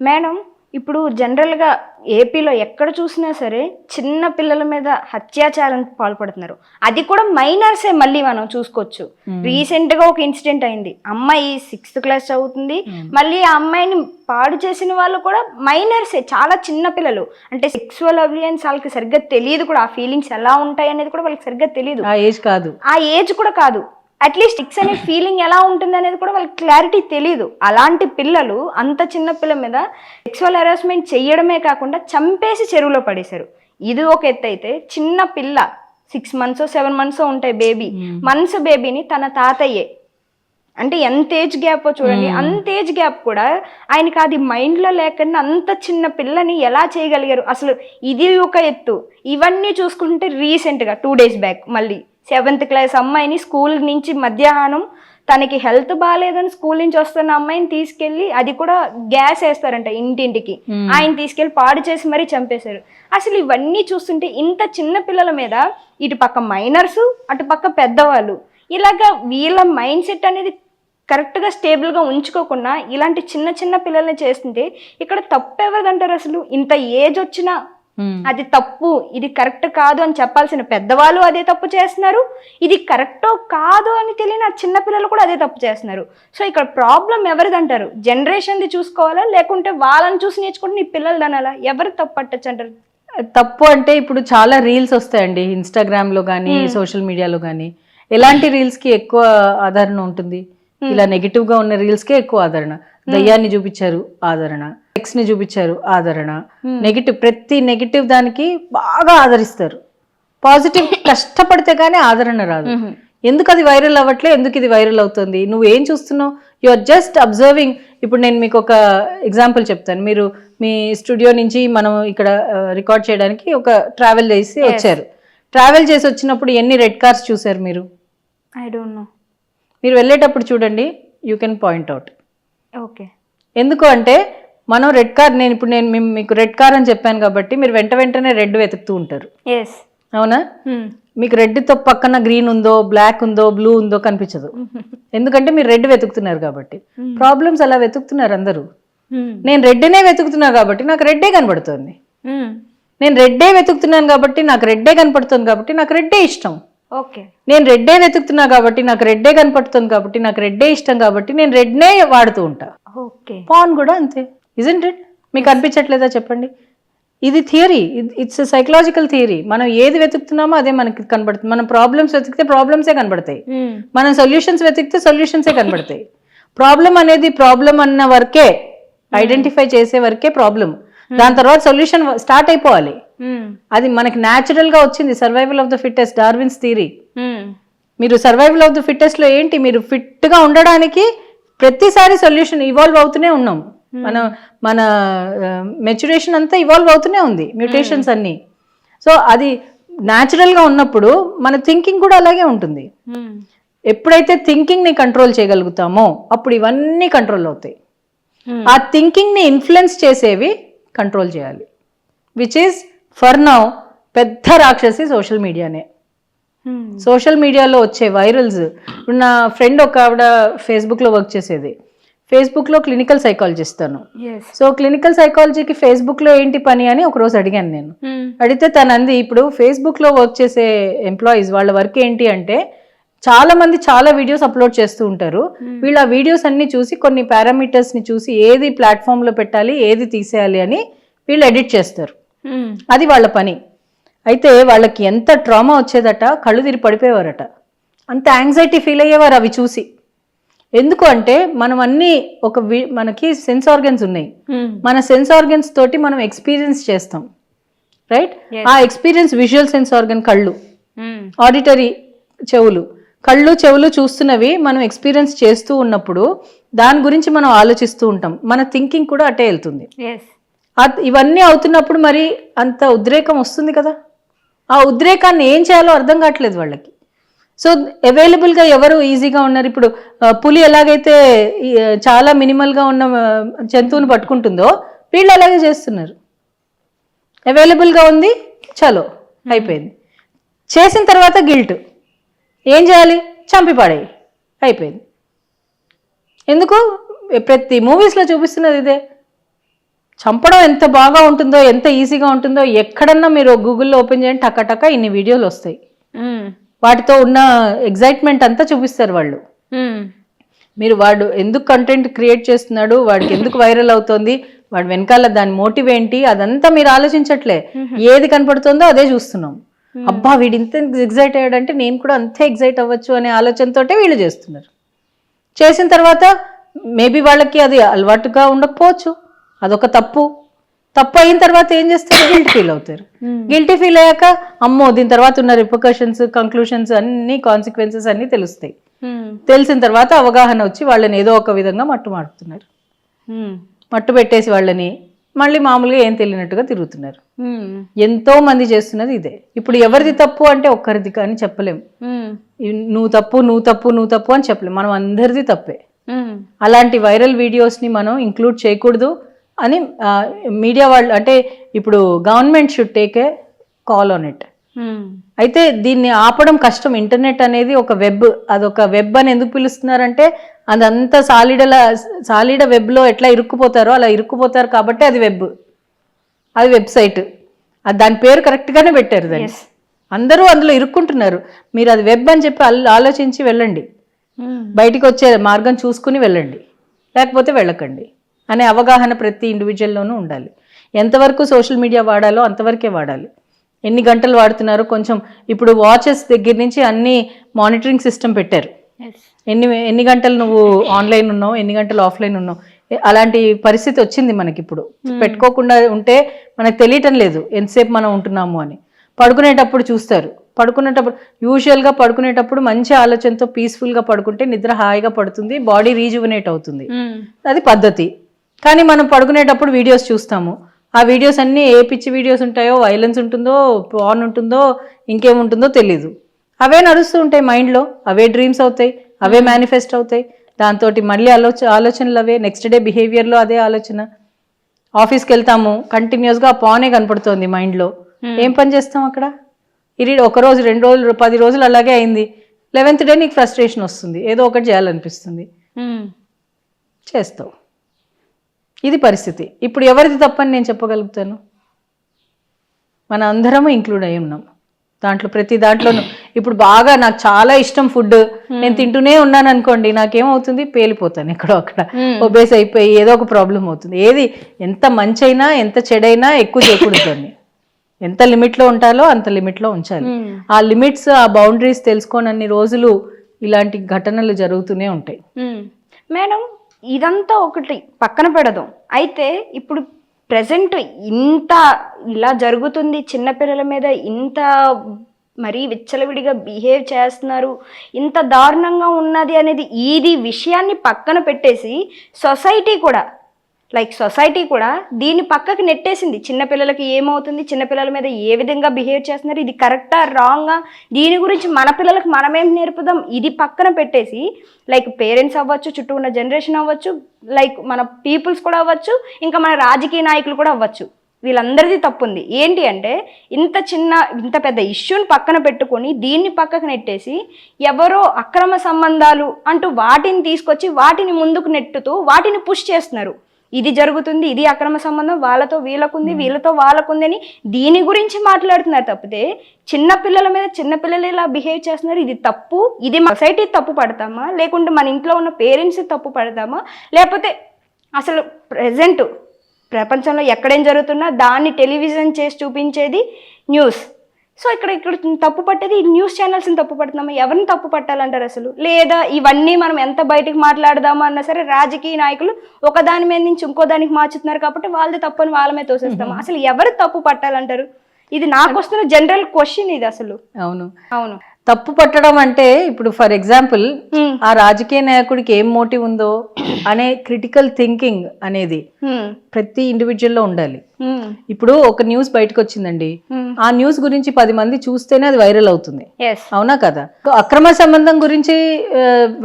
Madam ఇప్పుడు జనరల్‌గా ఏపీలో ఎక్కడ చూసినా సరే చిన్న పిల్లల మీద హత్యాచారానికి పాల్పడుతున్నారు. అది కూడా మైనర్సే మళ్ళీ మనం చూసుకోవచ్చు. రీసెంట్‌గా ఒక ఇన్సిడెంట్ అయింది. అమ్మాయి 6థ్ క్లాస్ చదువుతుంది. మళ్ళీ ఆ అమ్మాయిని పాడు చేసిన వాళ్ళు కూడా మైనర్సే. చాలా చిన్న పిల్లలు. అంటే సెక్సువల్ అవియన్స్ వాళ్ళకి సరిగ్గా తెలీదు కూడా. ఆ ఫీలింగ్స్ ఎలా ఉంటాయనేది కూడా వాళ్ళకి సరిగ్గా తెలీదు. ఆ ఏజ్ కాదు. ఆ ఏజ్ కూడా కాదు. అట్లీస్ట్ సిక్స్ అనే ఫీలింగ్ ఎలా ఉంటుంది అనేది కూడా వాళ్ళకి క్లారిటీ తెలియదు. అలాంటి పిల్లలు అంత చిన్న పిల్ల మీద సెక్సువల్ హెరాస్మెంట్ చేయడమే కాకుండా చంపేసి చెరువులో పడేశారు. ఇది ఒక ఎత్తు అయితే, చిన్న పిల్ల 6 months 7 months ఉంటాయి బేబీ, మంత్స్ బేబీని తన తాతయ్యే, అంటే ఎంత ఏజ్ గ్యాప్ చూడండి. అంత ఏజ్ గ్యాప్ కూడా ఆయనకి అది మైండ్లో లేకుండా అంత చిన్న పిల్లని ఎలా చేయగలిగారు అసలు? ఇది ఒక ఎత్తు. ఇవన్నీ చూసుకుంటే రీసెంట్గా 2 days బ్యాక్ మళ్ళీ 7th క్లాస్ అమ్మాయిని స్కూల్ నుంచి మధ్యాహ్నం తనకి హెల్త్ బాగాలేదని స్కూల్ నుంచి వస్తున్న అమ్మాయిని తీసుకెళ్ళి, అది కూడా గ్యాస్ వేస్తారంట ఇంటింటికి, ఆయన తీసుకెళ్ళి పాడు చేసి మరీ చంపేశారు. అసలు ఇవన్నీ చూస్తుంటే ఇంత చిన్న పిల్లల మీద ఇటు పక్క మైనర్స్, అటు పక్క పెద్దవాళ్ళు, ఇలాగా వీళ్ళ మైండ్ సెట్ అనేది కరెక్ట్గా స్టేబుల్గా ఉంచుకోకుండా ఇలాంటి చిన్న చిన్న పిల్లల్ని చేస్తుంటే ఇక్కడ తప్పు ఎవరిదంటారు అసలు? ఇంత ఏజ్ వచ్చినా అది తప్పు, ఇది కరెక్ట్ కాదు అని చెప్పాల్సిన పెద్దవాళ్ళు అదే తప్పు చేస్తున్నారు. ఇది కరెక్టో కాదు అని తెలియని ఆ చిన్న పిల్లలు కూడా అదే తప్పు చేస్తున్నారు. సో ఇక్కడ ప్రాబ్లం ఎవరిదంటారు? జనరేషన్ది చూసుకోవాలా, లేకుంటే వాళ్ళని చూసి నేర్చుకుంటే నీ పిల్లలు అనాలా? ఎవరు తప్పు పట్టచ్చు అంటారు? తప్పు అంటే ఇప్పుడు చాలా రీల్స్ వస్తాయండి ఇన్స్టాగ్రామ్లో కానీ సోషల్ మీడియాలో కానీ. ఎలాంటి రీల్స్కి ఎక్కువ ఆదరణ ఉంటుంది? ఇలా నెగిటివ్గా ఉన్న రీల్స్కే ఎక్కువ ఆదరణ. దయ్యాన్ని చూపించారు ఆదరణ, సెక్స్ని చూపించారు ఆదరణ, నెగిటివ్, ప్రతి నెగిటివ్ దానికి బాగా ఆదరిస్తారు. పాజిటివ్ కష్టపడితే కానీ ఆదరణ రాదు. ఎందుకు అది వైరల్ అవ్వట్లే? ఎందుకు ఇది వైరల్ అవుతుంది? నువ్వు ఏం చూస్తున్నావు? You are just observing. ఇప్పుడు నేను మీకు ఒక ఎగ్జాంపుల్ చెప్తాను. మీరు మీ స్టూడియో నుంచి మనం ఇక్కడ రికార్డ్ చేయడానికి ఒక ట్రావెల్ చేసి వచ్చారు. ట్రావెల్ చేసి వచ్చినప్పుడు ఎన్ని రెడ్ కార్స్ చూసారు మీరు? I don't know. మీరు వెళ్ళేటప్పుడు చూడండి, you can point out. Okay. ఎందుకు అంటే మనం రెడ్ కార్, నేను మీకు రెడ్ కార్ అని చెప్పాను కాబట్టి మీరు వెంటనే రెడ్ వెతుకుతూ ఉంటారు. అవునా? మీకు రెడ్తో పక్కన గ్రీన్ ఉందో, బ్లాక్ ఉందో, బ్లూ ఉందో కనిపించదు. ఎందుకంటే మీరు రెడ్ వెతుకుతున్నారు కాబట్టి. ప్రాబ్లమ్స్ అలా వెతుకుతున్నారు అందరూ. నేను రెడ్నే వెతుకుతున్నా కాబట్టి నాకు రెడ్డే కనపడుతుంది. నేను రెడ్డే వెతుకుతున్నాను కాబట్టి నాకు రెడ్డే కనపడుతుంది కాబట్టి నాకు రెడ్డే ఇష్టం. ఓకే. నేను రెడ్డే వెతుకుతున్నా కాబట్టి నాకు రెడ్డే కనపడుతుంది కాబట్టి నాకు రెడ్డే ఇష్టం కాబట్టి నేను రెడ్నే వాడుతూ ఉంటా. ఓకే. పాన్ కూడా అంతే. Isn't it? మీకు అనిపించట్లేదా చెప్పండి? ఇది థియరీ, ఇట్స్ సైకలాజికల్ థియరీ. మనం ఏది వెతుకుతున్నామో అదే మనకి కనబడుతుంది. మనం ప్రాబ్లమ్స్ వెతికితే ప్రాబ్లమ్సే కనబడతాయి, మనం సొల్యూషన్స్ వెతికితే సొల్యూషన్సే కనబడతాయి. ప్రాబ్లం అనేది ప్రాబ్లం అన్న వరకే, ఐడెంటిఫై చేసే వరకే ప్రాబ్లం. దాని తర్వాత సొల్యూషన్ స్టార్ట్ అయిపోవాలి. అది మనకి న్యాచురల్ గా వచ్చింది. Survival of the fittest, Darwin's theory. మీరు సర్వైవల్ ఆఫ్ ద ఫిట్టెస్ట్ లో ఏంటి? మీరు ఫిట్ గా ఉండడానికి ప్రతిసారి సొల్యూషన్ ఇవాల్వ్ అవుతూనే ఉన్నాం. మన మెచ్యురేషన్ అంతా ఇవాల్వ్ అవుతూనే ఉంది, మ్యూటేషన్స్ అన్ని. సో అది న్యాచురల్ గా ఉన్నప్పుడు మన థింకింగ్ కూడా అలాగే ఉంటుంది. ఎప్పుడైతే థింకింగ్ ని కంట్రోల్ చేయగలుగుతామో అప్పుడు ఇవన్నీ కంట్రోల్ అవుతాయి. ఆ థింకింగ్ ని ఇన్ఫ్లుయెన్స్ చేసేవి కంట్రోల్ చేయాలి. విచ్ ఈస్ ఫర్ నౌ పెద్ద రాక్షసి సోషల్ మీడియానే. సోషల్ మీడియాలో వచ్చే వైరల్స్. ఇప్పుడు నా ఫ్రెండ్ ఒక ఆవిడ ఫేస్బుక్లో వర్క్ చేసేది. ఫేస్బుక్లో క్లినికల్ సైకాలజిస్ట్ తను. సో క్లినికల్ సైకాలజీకి ఫేస్బుక్లో ఏంటి పని అని ఒకరోజు అడిగాను నేను. అడిగితే తను అంది, ఇప్పుడు ఫేస్బుక్లో వర్క్ చేసే ఎంప్లాయీస్ వాళ్ళ వర్క్ ఏంటి అంటే చాలా మంది చాలా వీడియోస్ అప్లోడ్ చేస్తూ ఉంటారు. వీళ్ళు ఆ వీడియోస్ అన్ని చూసి కొన్ని పారామీటర్స్ని చూసి ఏది ప్లాట్ఫామ్లో పెట్టాలి, ఏది తీసేయాలి అని వీళ్ళు ఎడిట్ చేస్తారు. అది వాళ్ళ పని. అయితే వాళ్ళకి ఎంత ట్రామా వచ్చేదట, కళ్ళు తిరిగి పడిపోయేవారట, అంత యాంగ్జైటీ ఫీల్ అయ్యేవారు అవి చూసి. ఎందుకు అంటే మనం అన్ని మనకి సెన్స్ ఆర్గన్స్ ఉన్నాయి. మన సెన్స్ ఆర్గన్స్ తోటి మనం ఎక్స్పీరియన్స్ చేస్తాం, రైట్? ఆ ఎక్స్పీరియన్స్ విజువల్ సెన్స్ ఆర్గన్ కళ్ళు, ఆడిటరీ చెవులు. కళ్ళు చెవులు చూస్తున్నవి మనం ఎక్స్పీరియన్స్ చేస్తూ ఉన్నప్పుడు దాని గురించి మనం ఆలోచిస్తూ ఉంటాం. మన థింకింగ్ కూడా అటే వెళ్తుంది. ఇవన్నీ అవుతున్నప్పుడు మరి అంత ఉద్రేకం వస్తుంది కదా. ఆ ఉద్రేకాన్ని ఏం చేయాలో అర్థం కావట్లేదు వాళ్ళకి. సో అవైలబుల్గా ఎవరు ఈజీగా ఉన్నారు? ఇప్పుడు పులి ఎలాగైతే చాలా మినిమల్గా ఉన్న జంతువుని పట్టుకుంటుందో వీళ్ళు అలాగే చేస్తున్నారు. అవైలబుల్గా ఉంది, చలో అయిపోయింది. చేసిన తర్వాత గిల్ట్. ఏం చేయాలి? చంపి పడేయి, అయిపోయింది. ఎందుకు? ప్రతి మూవీస్లో చూపిస్తున్నది ఇదే. చంపడం ఎంత బాగా ఉంటుందో, ఎంత ఈజీగా ఉంటుందో ఎక్కడన్నా మీరు గూగుల్లో ఓపెన్ చేయండి, టక ఇన్ని వీడియోలు వస్తాయి. వాటితో ఉన్న ఎగ్జైట్మెంట్ అంతా చూపిస్తారు వాళ్ళు. మీరు వాడు ఎందుకు కంటెంట్ క్రియేట్ చేస్తున్నాడు, వాడికి ఎందుకు వైరల్ అవుతోంది, వాడు వెనకాల దాని మోటివ్ ఏంటి, అదంతా మీరు ఆలోచించట్లే. ఏది కనపడుతుందో అదే చూస్తున్నాం. అబ్బా వీడు ఇంత ఎగ్జైట్ అయ్యాడంటే నేను కూడా అంతే ఎగ్జైట్ అవ్వచ్చు అనే ఆలోచనతోటే వీళ్ళు చేస్తున్నారు. చేసిన తర్వాత మేబీ వాళ్ళకి అది అలవాటుగా ఉండకపోవచ్చు, అదొక తప్పు అయిన తర్వాత ఏం చేస్తారు, గిల్టీ ఫీల్ అవుతారు. గిల్టీ ఫీల్ అయ్యాక అమ్మో దీని తర్వాత ఉన్న రిపర్కషన్స్, కంక్లూషన్స్ అన్ని, కాన్సిక్వెన్సెస్ అన్ని తెలుస్తాయి. తెలిసిన తర్వాత అవగాహన వచ్చి వాళ్ళని ఏదో ఒక విధంగా మట్టుమాడుతున్నారు. మట్టు పెట్టేసి వాళ్ళని మళ్ళీ మామూలుగా ఏం తెలియనట్టుగా తిరుగుతున్నారు. ఎంతో మంది చేస్తున్నది ఇదే. ఇప్పుడు ఎవరిది తప్పు అంటే ఒక్కరిది కానీ చెప్పలేం. నువ్వు తప్పు అని చెప్పలేం. మనం అందరిది తప్పే. అలాంటి వైరల్ వీడియోస్ని మనం ఇంక్లూడ్ చేయకూడదు అని మీడియా వాళ్ళు, అంటే ఇప్పుడు government should take a call on it. అయితే దీన్ని ఆపడం కష్టం. ఇంటర్నెట్ అనేది ఒక వెబ్, అదొక వెబ్ అని ఎందుకు పిలుస్తున్నారంటే అదంతా సాలిడ వెబ్లో ఎట్లా ఇరుక్కుపోతారో అలా ఇరుక్కుపోతారు కాబట్టి అది వెబ్, అది వెబ్సైట్. అది దాని పేరు కరెక్ట్గానే పెట్టారు దాన్ని. అందరూ అందులో ఇరుక్కుంటున్నారు. మీరు అది వెబ్ అని చెప్పి ఆలోచించి వెళ్ళండి, బయటికి వచ్చే మార్గం చూసుకుని వెళ్ళండి, లేకపోతే వెళ్ళకండి అనే అవగాహన ప్రతి ఇండివిజువల్లోనూ ఉండాలి. ఎంతవరకు సోషల్ మీడియా వాడాలో అంతవరకే వాడాలి. ఎన్ని గంటలు వాడుతున్నారో కొంచెం, ఇప్పుడు వాచెస్ దగ్గర నుంచి అన్ని మానిటరింగ్ సిస్టమ్ పెట్టారు. ఎన్ని గంటలు నువ్వు ఆన్లైన్ ఉన్నావు, ఎన్ని గంటలు ఆఫ్లైన్ ఉన్నావు, అలాంటి పరిస్థితి వచ్చింది మనకి. ఇప్పుడు పెట్టుకోకుండా ఉంటే మనకు తెలియటం లేదు ఎంతసేపు మనం ఉంటున్నాము అని. పడుకునేటప్పుడు చూస్తారు. యూజువల్గా పడుకునేటప్పుడు మంచి ఆలోచనతో పీస్ఫుల్గా పడుకుంటే నిద్ర హాయిగా పడుతుంది, బాడీ రీజువనేట్ అవుతుంది. అది పద్ధతి. కానీ మనం పడుకునేటప్పుడు వీడియోస్ చూస్తాము. ఆ వీడియోస్ అన్నీ ఏ పిచ్చి వీడియోస్ ఉంటాయో, వైలెన్స్ ఉంటుందో, పార్న్ ఉంటుందో, ఇంకేముంటుందో తెలీదు. అవే నడుస్తూ ఉంటాయి మైండ్లో, అవే డ్రీమ్స్ అవుతాయి, అవే మేనిఫెస్ట్ అవుతాయి. దాంతో మళ్ళీ ఆలోచనలు అవే, నెక్స్ట్ డే బిహేవియర్లో అదే ఆలోచన. ఆఫీస్కి వెళ్తాము, కంటిన్యూస్గా ఆ పానే కనపడుతోంది మైండ్లో. ఏం పని చేస్తాం అక్కడ? ఇది 1 రోజు 2 రోజులు 10 రోజులు అలాగే అయింది. 11th డే నీకు ఫ్రస్ట్రేషన్ వస్తుంది, ఏదో ఒకటి చేయాలనిపిస్తుంది, చేస్తావు. ఇది పరిస్థితి. ఇప్పుడు ఎవరిది తప్పని నేను చెప్పగలుగుతాను? మన అందరము ఇంక్లూడ్ అయి ఉన్నాం దాంట్లో, ప్రతి దాంట్లోనూ. ఇప్పుడు బాగా నాకు చాలా ఇష్టం ఫుడ్, నేను తింటూనే ఉన్నాను అనుకోండి, నాకేమవుతుంది, పేలిపోతాను ఎక్కడో అక్కడ, ఒబేస్ అయిపోయి ఏదో ఒక ప్రాబ్లం అవుతుంది. ఏది ఎంత మంచి అయినా ఎంత చెడైనా ఎక్కువ చేయకూడదు దాన్ని. ఎంత లిమిట్లో ఉంటాలో అంత లిమిట్లో ఉంచాలి. ఆ లిమిట్స్, ఆ బౌండరీస్ తెలుసుకోనన్ని రోజులు ఇలాంటి ఘటనలు జరుగుతూనే ఉంటాయి. మేడం, ఇదంతా ఒకటి పక్కన పెడదాం. అయితే ఇప్పుడు ప్రెసెంట్ ఇంత ఇలా జరుగుతుంది, చిన్నపిల్లల మీద ఇంత మరీ విచ్చలవిడిగా బిహేవ్ చేస్తున్నారు, ఇంత దారుణంగా ఉన్నది అనేది ఇది విషయాన్ని పక్కన పెట్టేసి సొసైటీ కూడా దీన్ని పక్కకి నెట్టేసింది. చిన్నపిల్లలకి ఏమవుతుంది, చిన్నపిల్లల మీద ఏ విధంగా బిహేవ్ చేస్తున్నారు, ఇది కరెక్టా రాంగా, దీని గురించి మన పిల్లలకు మనమేం నేర్పుదాం, ఇది పక్కన పెట్టేసి పేరెంట్స్ అవ్వచ్చు, చుట్టూ ఉన్న జనరేషన్ అవ్వచ్చు, మన పీపుల్స్ కూడా అవ్వచ్చు, ఇంకా మన రాజకీయ నాయకులు కూడా అవ్వచ్చు, వీళ్ళందరిది తప్పుంది. ఏంటి అంటే ఇంత పెద్ద ఇష్యూని పక్కన పెట్టుకొని దీన్ని పక్కకు నెట్టేసి ఎవరో అక్రమ సంబంధాలు అంటూ వాటిని తీసుకొచ్చి వాటిని ముందుకు నెట్టుతూ వాటిని పుష్ చేస్తున్నారు. ఇది జరుగుతుంది, ఇది అక్రమ సంబంధం, వాళ్ళతో వీళ్ళకుంది, వీళ్ళతో వాళ్ళకుంది అని దీని గురించి మాట్లాడుతున్నారు తప్పితే చిన్నపిల్లల మీద చిన్నపిల్లలు ఇలా బిహేవ్ చేస్తున్నారు, ఇది తప్పు, ఇది సొసైటీ తప్పు పడతామా, లేకుంటే మన ఇంట్లో ఉన్న పేరెంట్స్ తప్పు పడతామా, లేకపోతే అసలు ప్రెజెంట్ ప్రపంచంలో ఎక్కడేం జరుగుతున్నా దాన్ని టెలివిజన్ చేసి చూపించేది న్యూస్. సో ఇక్కడ తప్పు పట్టేది న్యూస్ ఛానల్స్ని తప్పు పడుతున్నామా? ఎవరిని తప్పు పట్టాలంటారు అసలు? లేదా ఇవన్నీ మనం ఎంత బయటకు మాట్లాడదామా అన్నా సరే రాజకీయ నాయకులు ఒకదాని మీద నుంచి ఇంకో దానికి మార్చుతున్నారు కాబట్టి వాళ్ళది తప్పని వాళ్ళ మీద తోసేస్తామా? అసలు ఎవరు తప్పు పట్టాలంటారు? ఇది నాకు వస్తున్న జనరల్ క్వశ్చన్ ఇది అసలు. అవును, తప్పు పట్టడం అంటే ఇప్పుడు ఫర్ ఎగ్జాంపుల్ ఆ రాజకీయ నాయకుడికి ఏం మోటివ్ ఉందో అనే క్రిటికల్ థింకింగ్ అనేది ప్రతి ఇండివిజువల్ లో ఉండాలి. ఇప్పుడు ఒక న్యూస్ బయటకు వచ్చిందండి, ఆ న్యూస్ గురించి 10 మంది చూస్తేనే అది వైరల్ అవుతుంది, అవునా కదా? అక్రమ సంబంధం గురించి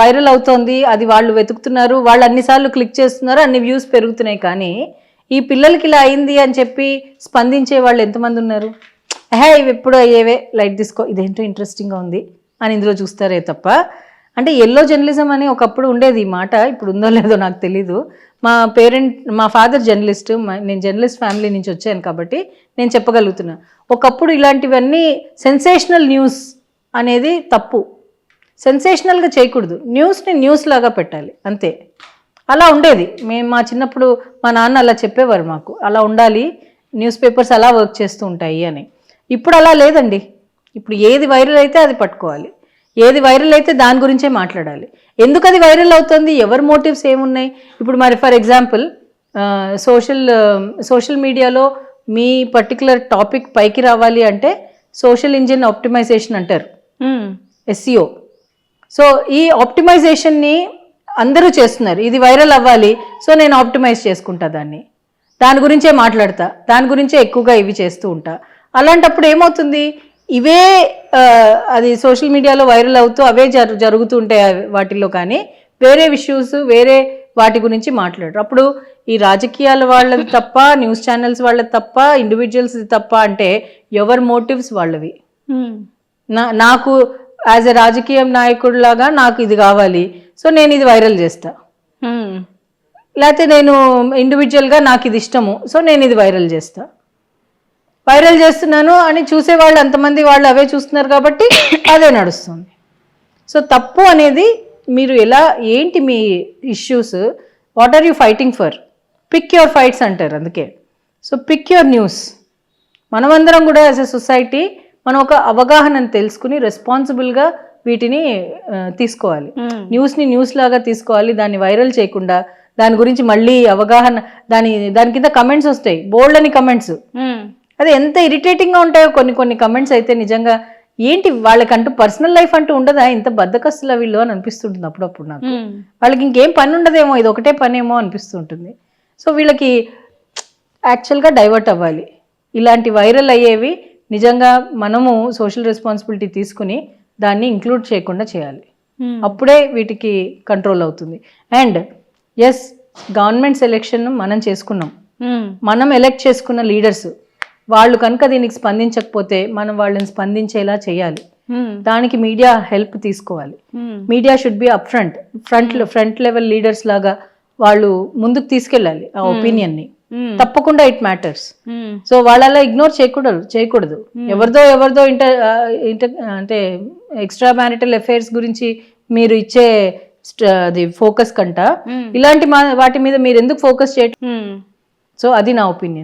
వైరల్ అవుతోంది, అది వాళ్ళు వెతుకుతున్నారు, వాళ్ళు అన్నిసార్లు క్లిక్ చేస్తున్నారు, అన్ని వ్యూస్ పెరుగుతున్నాయి. కానీ ఈ పిల్లలకి ఇలా అయింది అని చెప్పి స్పందించే వాళ్ళు ఎంతమంది ఉన్నారు? ఇవి ఎప్పుడు అయ్యేవే, లైట్ తీసుకో, ఇదేంటో ఇంట్రెస్టింగ్గా ఉంది అని ఇందులో చూస్తారే తప్ప, అంటే ఎల్లో జర్నలిజం అని ఒకప్పుడు ఉండేది ఈ మాట, ఇప్పుడు ఉందో లేదో నాకు తెలీదు. మా ఫాదర్ జర్నలిస్ట్, నేను జర్నలిస్ట్ ఫ్యామిలీ నుంచి వచ్చాను కాబట్టి నేను చెప్పగలుగుతున్నా. ఒకప్పుడు ఇలాంటివన్నీ సెన్సేషనల్ న్యూస్ అనేది తప్పు. సెన్సేషనల్గా చేయకూడదు, న్యూస్ని న్యూస్ లాగా పెట్టాలి అంతే. అలా ఉండేది. మా చిన్నప్పుడు మా నాన్న అలా చెప్పేవారు మాకు, అలా ఉండాలి, న్యూస్ పేపర్స్ అలా వర్క్ చేస్తూ ఉంటాయి అని. ఇప్పుడు అలా లేదండి. ఇప్పుడు ఏది వైరల్ అయితే అది పట్టుకోవాలి, ఏది వైరల్ అయితే దాని గురించే మాట్లాడాలి. ఎందుకు అది వైరల్ అవుతుంది, ఎవరి మోటివ్స్ ఏమున్నాయి. ఇప్పుడు మరి ఫర్ ఎగ్జాంపుల్ సోషల్ మీడియాలో మీ పర్టికులర్ టాపిక్ పైకి రావాలి అంటే సోషల్ ఇంజిన్ ఆప్టిమైజేషన్ అంటారు, SEO. సో ఈ ఆప్టిమైజేషన్ని అందరూ చేస్తున్నారు, ఇది వైరల్ అవ్వాలి, సో నేను ఆప్టిమైజ్ చేసుకుంటా దాని గురించే మాట్లాడతా, దాని గురించే ఎక్కువగా ఇవి చేస్తూ ఉంటా. అలాంటప్పుడు ఏమవుతుంది, ఇవే అది సోషల్ మీడియాలో వైరల్ అవుతూ అవే జరుగుతూ ఉంటాయి వాటిల్లో, కానీ వేరే ఇష్యూస్ వేరే వాటి గురించి మాట్లాడరు. అప్పుడు ఈ రాజకీయాల వాళ్ళది తప్ప, న్యూస్ ఛానల్స్ వాళ్ళది తప్ప, ఇండివిజువల్స్ తప్ప అంటే ఎవరి మోటివ్స్ వాళ్ళవి. నాకు యాజ్ ఎ రాజకీయ నాయకుడిలాగా నాకు ఇది కావాలి, సో నేను ఇది వైరల్ చేస్తా. లేకపోతే నేను ఇండివిజువల్గా నాకు ఇది ఇష్టము, సో నేను ఇది వైరల్ చేస్తున్నాను అని చూసేవాళ్ళు అంతమంది వాళ్ళు అవే చూస్తున్నారు కాబట్టి అదే నడుస్తుంది. సో తప్పు అనేది మీరు ఏంటి మీ issues, what are you fighting for, pick your fights అంటారు అందుకే. So pick your news. మనమందరం కూడా యాజ్ ఎ సొసైటీ మనం ఒక అవగాహనను తెలుసుకుని రెస్పాన్సిబుల్గా వీటిని తీసుకోవాలి. న్యూస్ని న్యూస్ లాగా తీసుకోవాలి, దాన్ని వైరల్ చేయకుండా దాని గురించి మళ్ళీ అవగాహన, దాని కింద కమెంట్స్ వస్తాయి, బోల్డ్ అని కమెంట్స్. అది ఎంత ఇరిటేటింగ్గా ఉంటాయో కొన్ని కమెంట్స్ అయితే నిజంగా. ఏంటి వాళ్ళకంటూ పర్సనల్ లైఫ్ అంటూ ఉండదా, ఇంత బద్దకస్తుల వీళ్ళు అని అనిపిస్తుంటుంది అప్పుడప్పుడు నాకు. వాళ్ళకి ఇంకేం పని ఉండదేమో, ఇది ఒకటే పనేమో అనిపిస్తుంటుంది. సో వీళ్ళకి యాక్చువల్గా డైవర్ట్ అవ్వాలి. ఇలాంటి వైరల్ అయ్యేవి నిజంగా మనము సోషల్ రెస్పాన్సిబిలిటీ తీసుకుని దాన్ని ఇంక్లూడ్ చేయకుండా చేయాలి, అప్పుడే వీటికి కంట్రోల్ అవుతుంది. అండ్ ఎస్, గవర్నమెంట్ సెలెక్షన్ మనం చేసుకున్నాం, మనం ఎలెక్ట్ చేసుకున్న లీడర్స్ వాళ్ళు కనుక దీనికి స్పందించకపోతే మనం వాళ్ళని స్పందించేలా చేయాలి. దానికి మీడియా హెల్ప్ తీసుకోవాలి. Media should be up front level leaders లాగా వాళ్ళు ముందుకు తీసుకెళ్ళాలి ఆ ఒపీనియన్ని. తప్పకుండా ఇట్ మ్యాటర్స్. సో వాళ్ళలా ఇగ్నోర్ చేయకూడదు. ఎవరిదో అంటే ఎక్స్ట్రా మ్యారిటల్ అఫైర్స్ గురించి మీరు ఇచ్చే అది ఫోకస్ కంట ఇలాంటి వాటి మీద మీరు ఎందుకు ఫోకస్ చేయటం. సో అది నా ఒపీనియన్.